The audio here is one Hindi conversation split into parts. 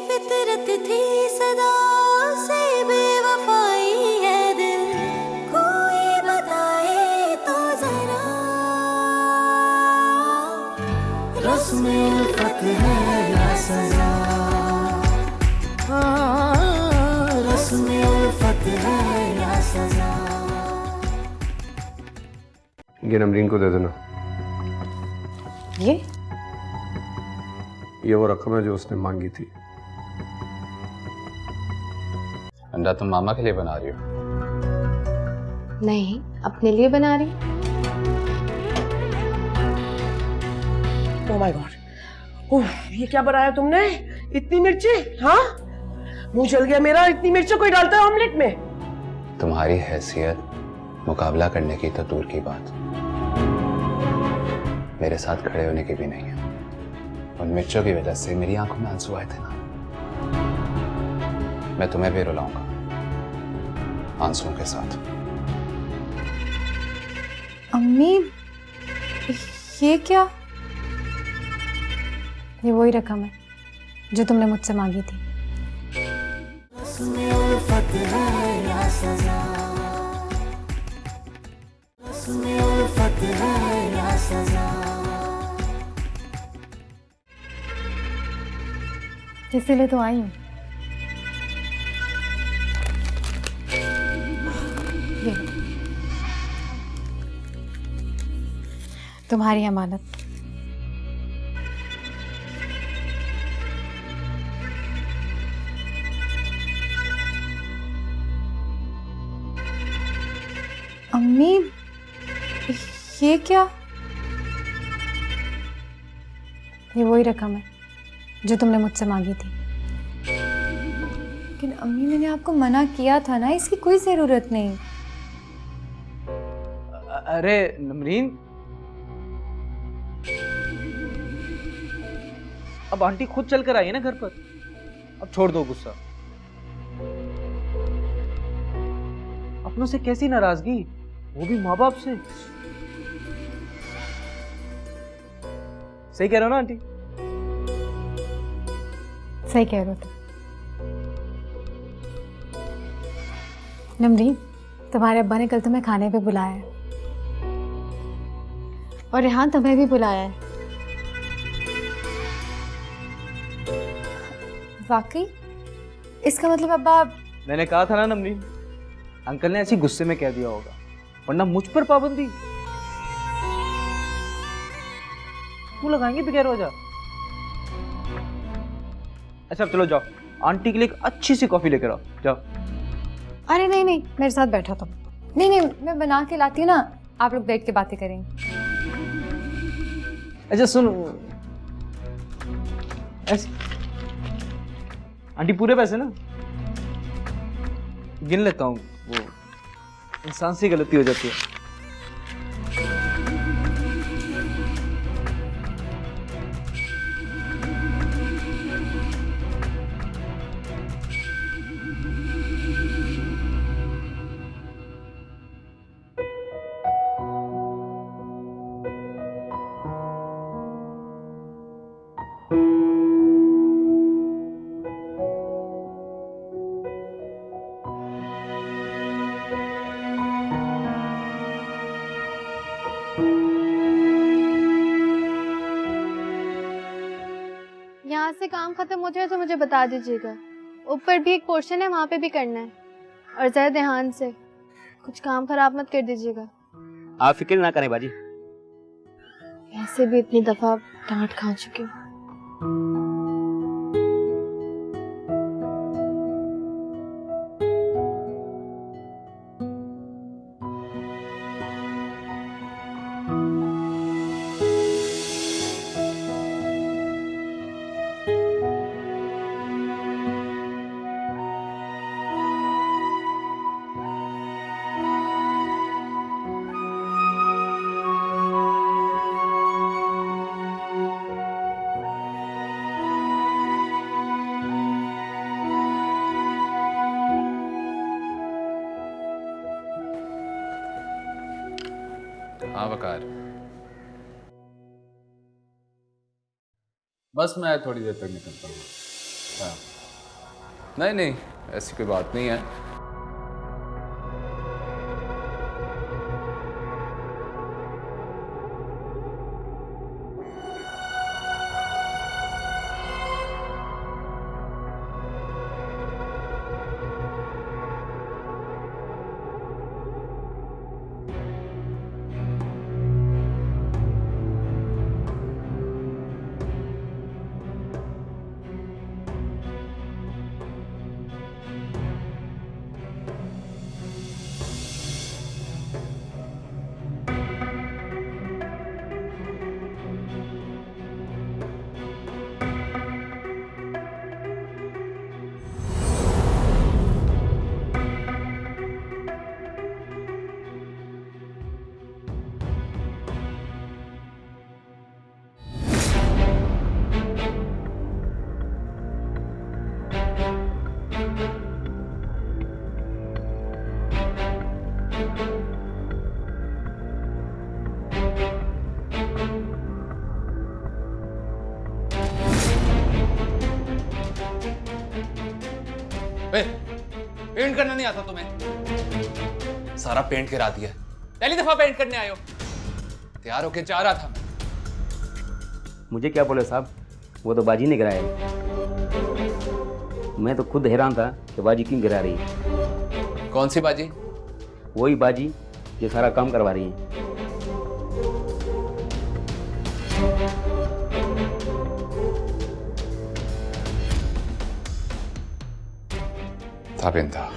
फितरत थी सदा से बेवफाई है दिल, कोई बताए तो जरा रस्म उल्फत है या सजा, रस्म उल्फत है या सजा। ये नमरीन को दे देना। ये वो रकम है जो उसने मांगी थी। अंडा तुम मामा के लिए बना रही हो? नहीं, अपने लिए बना रही। ओह माय गॉड, ओह ये क्या बनाया तुमने? इतनी मिर्ची? हाँ, मुंह जल गया मेरा। इतनी मिर्ची कोई डालता है ऑमलेट में? तुम्हारी हैसियत मुकाबला करने की तो दूर की बात, मेरे साथ खड़े होने की भी नहीं है। उन मिर्चों की वजह से मेरी आंखों में आंसू आए थे ना, मैं तुम्हें भी रुलाऊंगा आंसुओं के साथ। अम्मी, ये क्या? ये वही रकम है जो तुमने मुझसे मांगी थी। रस्म उल्फत है या सजा, रस्म उल्फत है या सजा। इसीलिए तो आई हूँ। ये लो, तुम्हारी अमानत। अम्मी, ये क्या? ये वही रकम है जो तुमने मुझसे मांगी थी। लेकिन अम्मी, मैंने आपको मना किया था ना, इसकी कोई जरूरत नहीं। अरे नमरीन, अब आंटी खुद चल कर आई है ना घर पर, अब छोड़ दो गुस्सा। अपनों से कैसी नाराजगी, वो भी माँ बाप से। सही कह रहे हो ना आंटी? सही कह रहे हो तुम। नमरीन, तुम्हारे अब्बा ने कल तुम्हें खाने पे बुलाया है, और यहाँ तुम्हें भी बुलाया है। वाकई? इसका मतलब अब्बा। मैंने कहा था ना नमरीन, अंकल ने ऐसी गुस्से में कह दिया होगा, वरना मुझ पर पाबंदी क्यों लगाएंगे बगैर वजह। अच्छा अब चलो जाओ, आंटी के लिए एक अच्छी सी कॉफी लेकर आओ, जाओ। अरे नहीं नहीं, मेरे साथ बैठो तुम। नहीं नहीं, मैं बना के लाती हूँ ना, आप लोग बैठ के बातें करेंगे। अच्छा सुनो, ऐसे आंटी पूरे पैसे ना गिन लेता हूँ, वो इंसान से गलती हो जाती है। यहाँ से काम खत्म हो जाए तो मुझे बता दीजिएगा। ऊपर भी एक पोर्शन है, वहाँ पे भी करना है, और जरा ध्यान से, कुछ काम खराब मत कर दीजिएगा। आप फिक्र ना करें बाजी। ऐसे भी इतनी दफा डांट खा चुकी हूँ। हाँ वकार, बस मैं थोड़ी देर तक निकलता हूँ। नहीं नहीं, ऐसी कोई बात नहीं है। पेंट करना नहीं आता तुम्हें? सारा पेंट गिरा दिया। पहली दफा पेंट करने आए हो? तैयार होके जा रहा था मैं। मुझे क्या बोले साहब, वो तो बाजी ने गिराया। मैं तो खुद हैरान था कि बाजी क्यों गिरा रही है। कौन सी बाजी? वही बाजी जो सारा काम करवा रही है। था बिन था।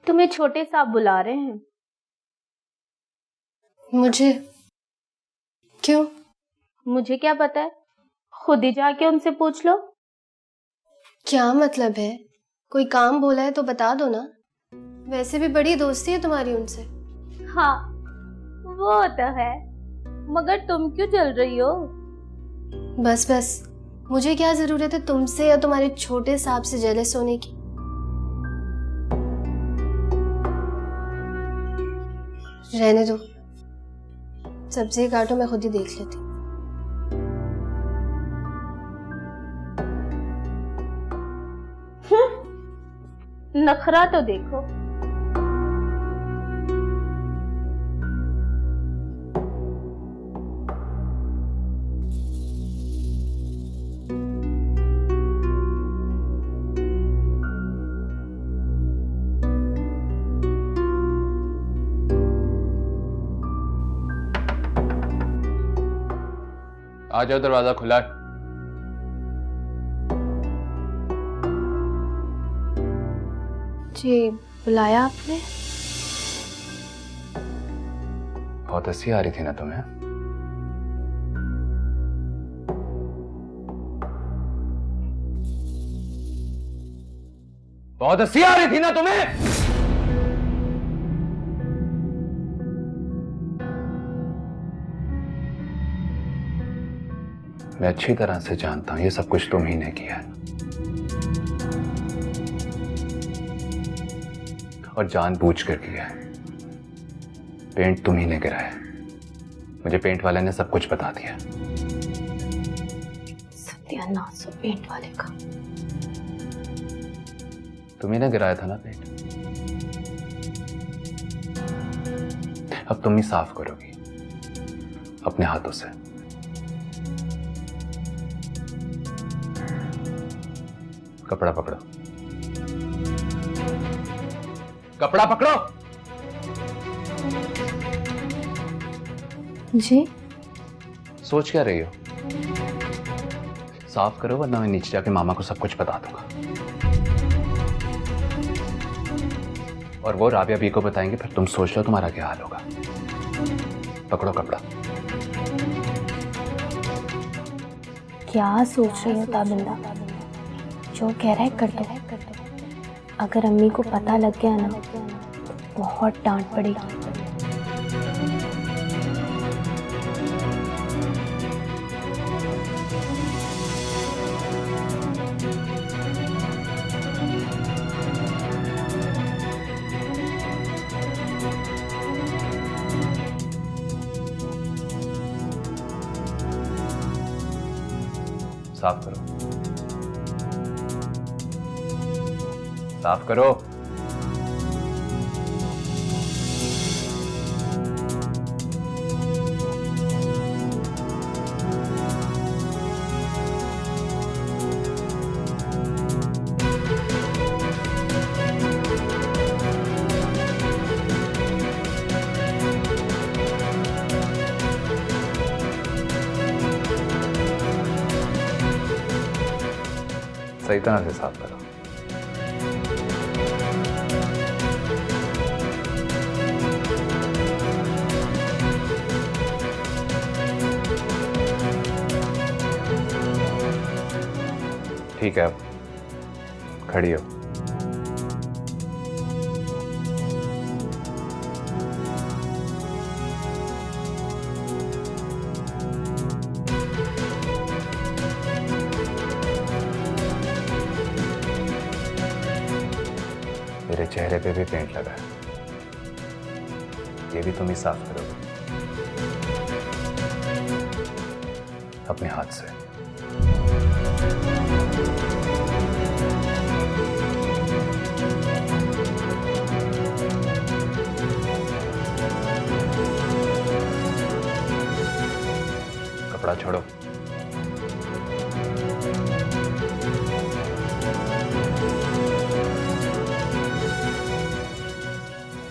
तुम्हें छोटे साहब बुला रहे हैं। मुझे? क्यों? मुझे क्या पता है, खुद ही जाके उनसे पूछ लो। क्या मतलब है? कोई काम बोला है तो बता दो ना। वैसे भी बड़ी दोस्ती है तुम्हारी उनसे। हाँ वो तो है, मगर तुम क्यों चल रही हो? बस बस, मुझे क्या जरूरत है तुमसे या तुम्हारे छोटे साहब से जेलस होने की। रहने दो, सब्जी काटो, मैं खुद ही देख लेती। नखरा तो देखो। आ जाओ, दरवाजा खुला है। जी बुलाया आपने? बहुत हंसी आ रही थी ना तुम्हें? बहुत हंसी आ रही थी ना तुम्हें? मैं अच्छी तरह से जानता हूं ये सब कुछ तुम ही ने किया है, और जानबूझ कर किया है। पेंट तुम ही ने गिराया। मुझे पेंट वाले ने सब कुछ बता दिया। सत्यानाश हो पेंट वाले का। तुम्ही ने गिराया था ना पेंट। अब तुम ही साफ करोगी अपने हाथों से। कपड़ा पकड़ो, कपड़ा पकड़ो। जी सोच क्या रही हो? साफ करो वरना मैं नीचे जाके मामा को सब कुछ बता दूंगा, और वो राबिया भी को बताएंगे। फिर तुम सोच लो तुम्हारा क्या हाल होगा। पकड़ो कपड़ा। क्या सोच रही हो ताबिंदा? जो कह रहा है कर दो। अगर अम्मी को पता लग गया ना तो बहुत डांट पड़ेगी। साफ करो, साफ करो। सही तरह से साफ करो। ठीक है, अब खड़ी हो। मेरे चेहरे पे भी पेंट लगा है, ये भी तुम ही साफ करोगे अपने हाथ से। कपड़ा छोड़ो।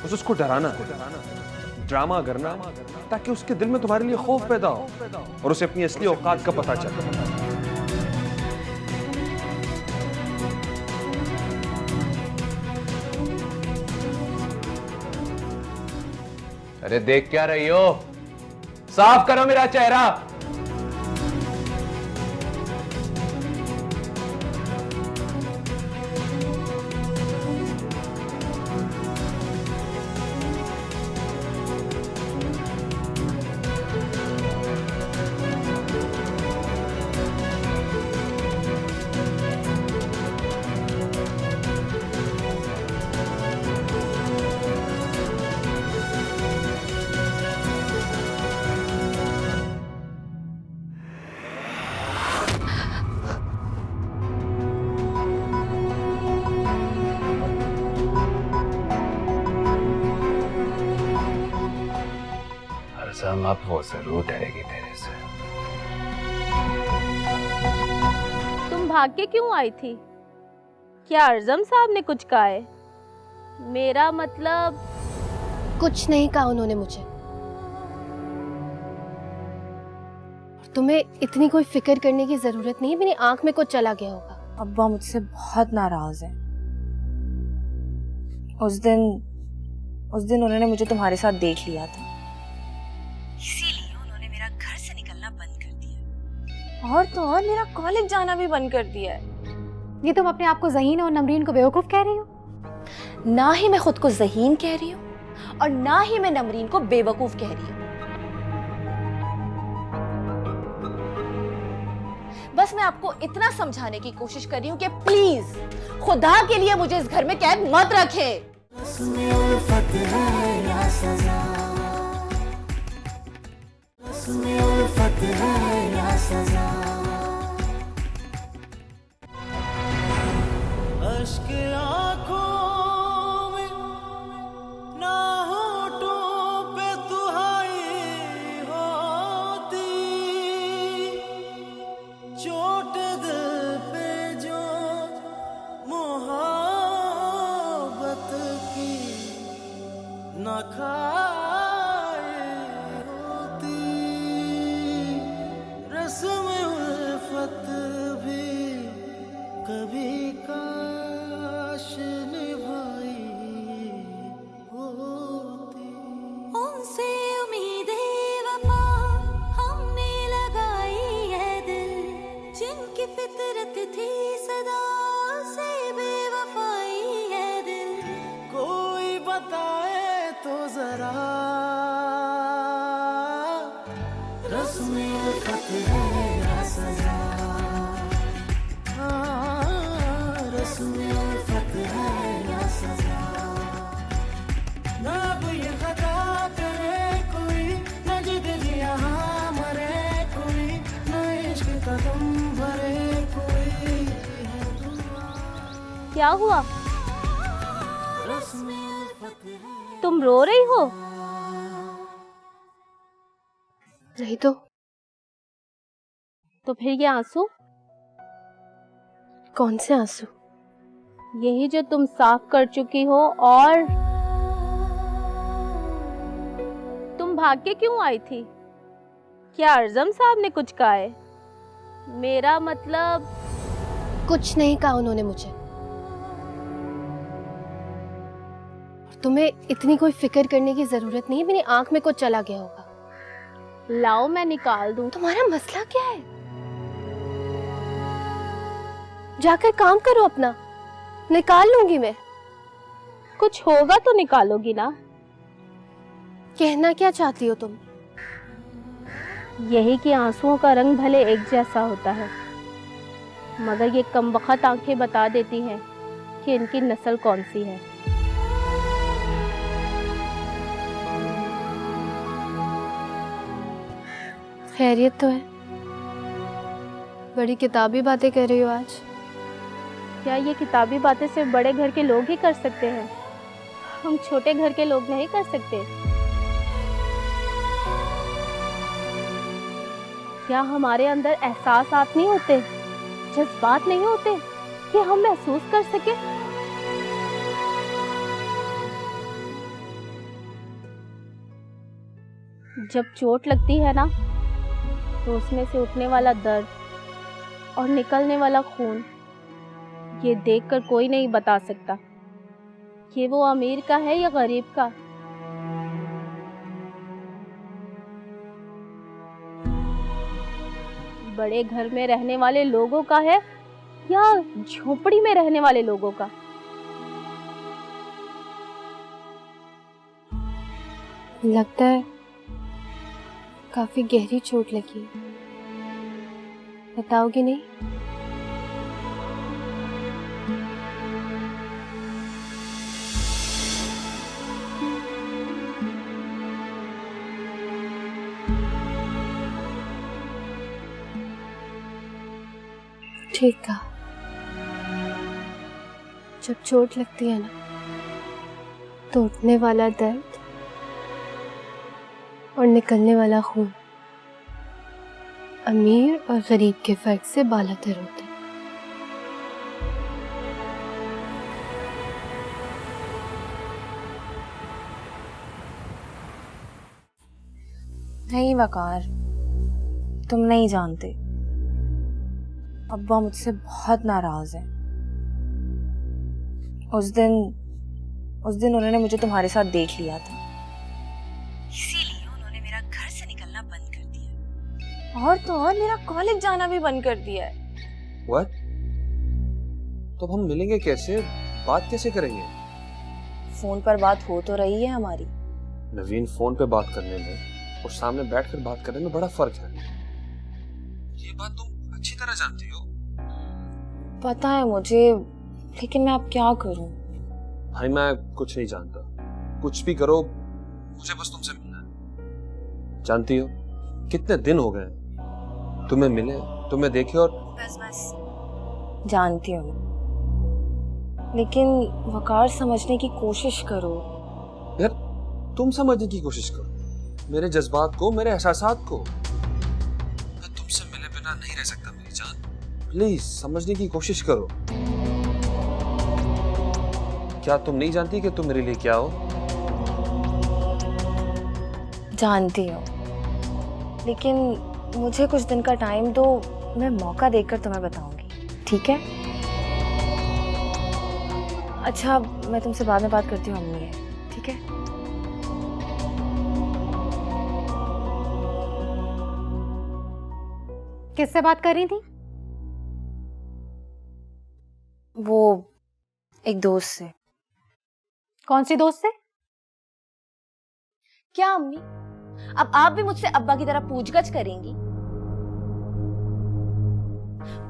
बस उसको डराना, ड्रामा करना ताकि उसके दिल में तुम्हारे लिए खौफ पैदा हो और उसे अपनी असली औकात का पता चले। अरे देख क्या रही हो? साफ करो मेरा चेहरा। हरसम अब वो जरूर डरेगी तेरे से। तुम भाग के क्यों आई थी? क्या अर्जम साहब ने कुछ कहा है? मेरा मतलब कुछ नहीं कहा उन्होंने मुझे। तुम्हें इतनी कोई फिक्र करने की जरूरत नहीं है, मेरी आंख में कुछ चला गया होगा। अब्बा मुझसे बहुत नाराज हैं। उस दिन उन्होंने मुझे तुम्हारे साथ देख लिया था, इसीलिए उन्होंने मेरा घर से निकलना बंद कर दिया और तो और मेरा कॉलेज जाना भी बंद कर दिया है। ये तुम अपने आप को ज़हीन और नमरीन को बेवकूफ़ कह रही हो? ना ही मैं खुद को ज़हीन कह रही हूँ और ना ही मैं नमरीन को बेवकूफ कह रही हूँ। बस मैं आपको इतना समझाने की कोशिश कर रही हूँ कि प्लीज खुदा के लिए मुझे इस घर में कैद मत रखें। उसमें उल्फत है या सजा, उसमें उल्फत है या सजा। अश्क आँखों में ना होठों पे दुहाई होती, चोट दिल पे जो मोहब्बत की न खाए होती, रस्म उल्फत भी कभी काश निभाई होती। उनसे उम्मीदें वफा हमने लगाई है दिल, जिनकी फितरत थी सदा से बेवफाई है। रस्म उल्फत है या सजा, रस्म उल्फत है या सजा। ना अब ये खता करे कोई, न जिद यहाँ मरे कोई, न इश्क का दम भरे कोई। क्या हुआ? तुम रो रही हो? नहीं तो फिर ये आंसू? कौन से आंसू? यही जो तुम साफ कर चुकी हो। और तुम भाग के क्यों आई थी? क्या अर्जम साहब ने कुछ कहा है? मेरा मतलब कुछ नहीं कहा उन्होंने मुझे। और तुम्हें इतनी कोई फिक्र करने की जरूरत नहीं है, मेरी आंख में कुछ चला गया होगा। लाओ मैं निकाल दूं। तुम्हारा मसला क्या है? जाकर काम करो अपना, निकाल लूंगी मैं। कुछ होगा तो निकालोगी ना? कहना क्या चाहती हो तुम? यही कि आंसुओं का रंग भले एक जैसा होता है, मगर ये कमबख्त आंखें बता देती हैं कि इनकी नस्ल कौन सी है। खैरियत तो है? बड़ी किताबी बातें कर रही हो आज। क्या ये किताबी बातें सिर्फ बड़े घर के लोग ही कर सकते हैं? हम छोटे घर के लोग नहीं कर सकते? क्या हमारे अंदर एहसासात नहीं होते, जज्बात नहीं होते कि हम महसूस कर सके? जब चोट लगती है ना, तो उसमें से उठने वाला दर्द और निकलने वाला खून, ये देखकर कोई नहीं बता सकता कि वो अमीर का है या गरीब का। बड़े घर में रहने वाले लोगों का है या झोपड़ी में रहने वाले लोगों का। लगता है काफी गहरी चोट लगी है। बताओगी नहीं? ठीक कहा। जब चोट लगती है ना, तो उठने वाला दर्द और निकलने वाला खून अमीर और गरीब के फर्क से बालातर होता है। नहीं वकार, तुम नहीं जानते, अब्बा मुझसे बहुत नाराज हैं। उस दिन उन्होंने मुझे तुम्हारे साथ देख लिया था, इसीलिए उन्होंने मेरा घर से निकलना बंद कर दिया। और तो और मेरा कॉलेज जाना भी बंद कर दिया है। What? तो हम मिलेंगे कैसे, बात कैसे करेंगे? फोन पर बात हो तो रही है हमारी। नवीन, फोन पे बात करने में और सामने बैठकर बात करने में बड़ा फर्क है। ये बात तुम अच्छी तरह जानती हो। पता है मुझे, लेकिन मैं अब क्या करूं? भाई मैं कुछ नहीं जानता, कुछ भी करो, मुझे बस तुमसे मिलना है। जानती हो कितने दिन हो गए तुम्हें मिले, तुम्हें देखे, और बस जानती हूँ, लेकिन वकार समझने की कोशिश करो। यार तुम समझने की कोशिश करो मेरे जज्बात को, मेरे एहसासात को। मैं तुमसे मिले बिना नहीं रह सकता मेरी जान, प्लीज समझने की कोशिश करो। क्या तुम नहीं जानती कि तुम मेरे लिए क्या हो? जानती हूँ, लेकिन मुझे कुछ दिन का टाइम दो, मैं मौका देखकर तुम्हें बताऊंगी, ठीक है? अच्छा, मैं तुमसे बाद में बात करती हूँ, अम्मी है, ठीक है? किससे बात कर रही थी? वो एक दोस्त से। कौन सी दोस्त से? क्या अम्मी, अब आप भी मुझसे अब्बा की तरह पूछगछ करेंगी?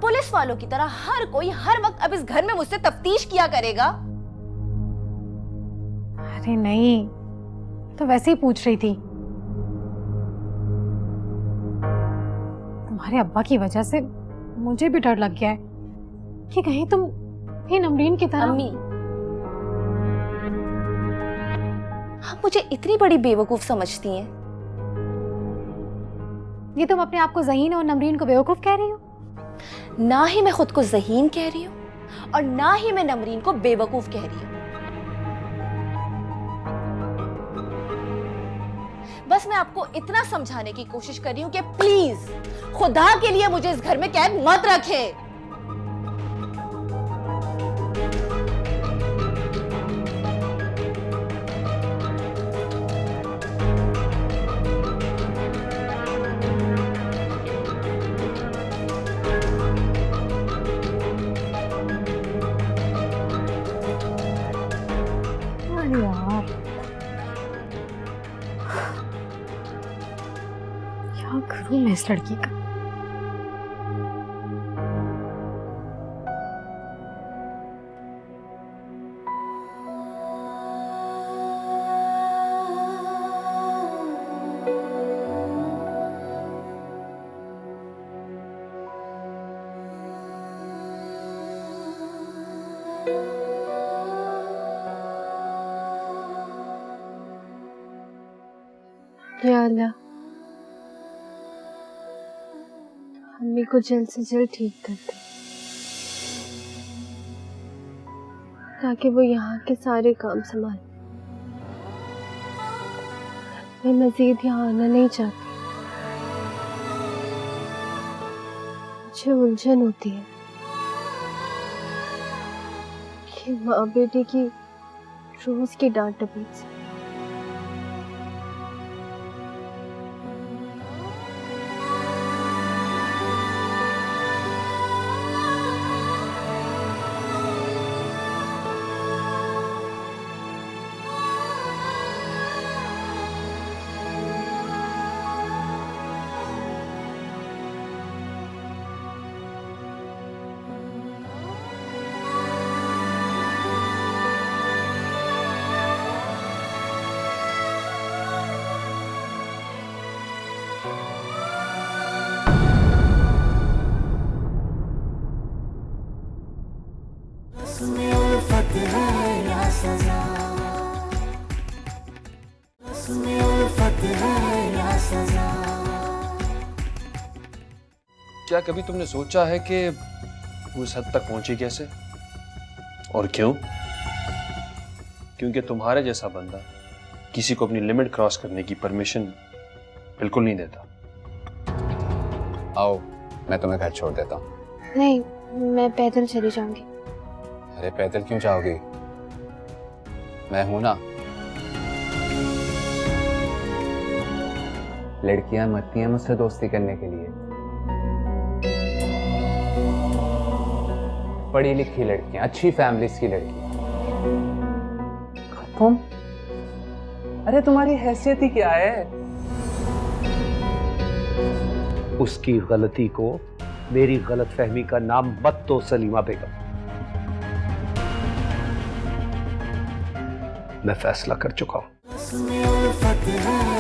पुलिस वालों की तरह हर कोई हर वक्त अब इस घर में मुझसे तफ्तीश किया करेगा? अरे नहीं, तो वैसे ही पूछ रही थी। तुम्हारे अब्बा की वजह से मुझे भी डर लग गया है कि कहीं तुम भी नमरीन की तरह। अम्मी, आप मुझे इतनी बड़ी बेवकूफ समझती हैं? ये तुम अपने आप को ज़हीन और नमरीन को बेवकूफ कह रही हो? ना ही मैं खुद को ज़हीन कह रही हूँ और ना ही मैं नमरीन को बेवकूफ कह रही हूँ। बस मैं आपको इतना समझाने की कोशिश कर रही हूँ कि प्लीज खुदा के लिए मुझे इस घर में कैद मत रखें। अरे यार, क्या करूं मैं इस लड़की का? या अल्लाह, अम्मी को जल्द से जल्द ठीक कर दे ताकि वो यहाँ के सारे काम संभाले। मैं मजीद यहाँ आना नहीं चाहती। मुझे उलझन होती है कि माँ बेटे की रोज की डांट डपट से। उसमें उल्फत है या सजा, उसमें उल्फत है या सजा। क्या कभी तुमने सोचा है कि वो इस हद तक पहुंची कैसे और क्यों? क्योंकि तुम्हारे जैसा बंदा किसी को अपनी लिमिट क्रॉस करने की परमिशन बिल्कुल नहीं देता। आओ, मैं तुम्हें घर छोड़ देता हूँ। नहीं, मैं पैदल चली जाऊंगी। अरे पैदल क्यों जाओगी? मैं हूं ना। लड़कियां मरती हैं मुझसे दोस्ती करने के लिए, पढ़ी लिखी लड़कियां, अच्छी फैमिलीज की लड़कियां। तुम, अरे तुम्हारी हैसियत ही क्या है? उसकी गलती को मेरी गलतफहमी का नाम मत दो सलीमा बेगम। मैं फैसला कर चुका हूं। उसमें उल्फत है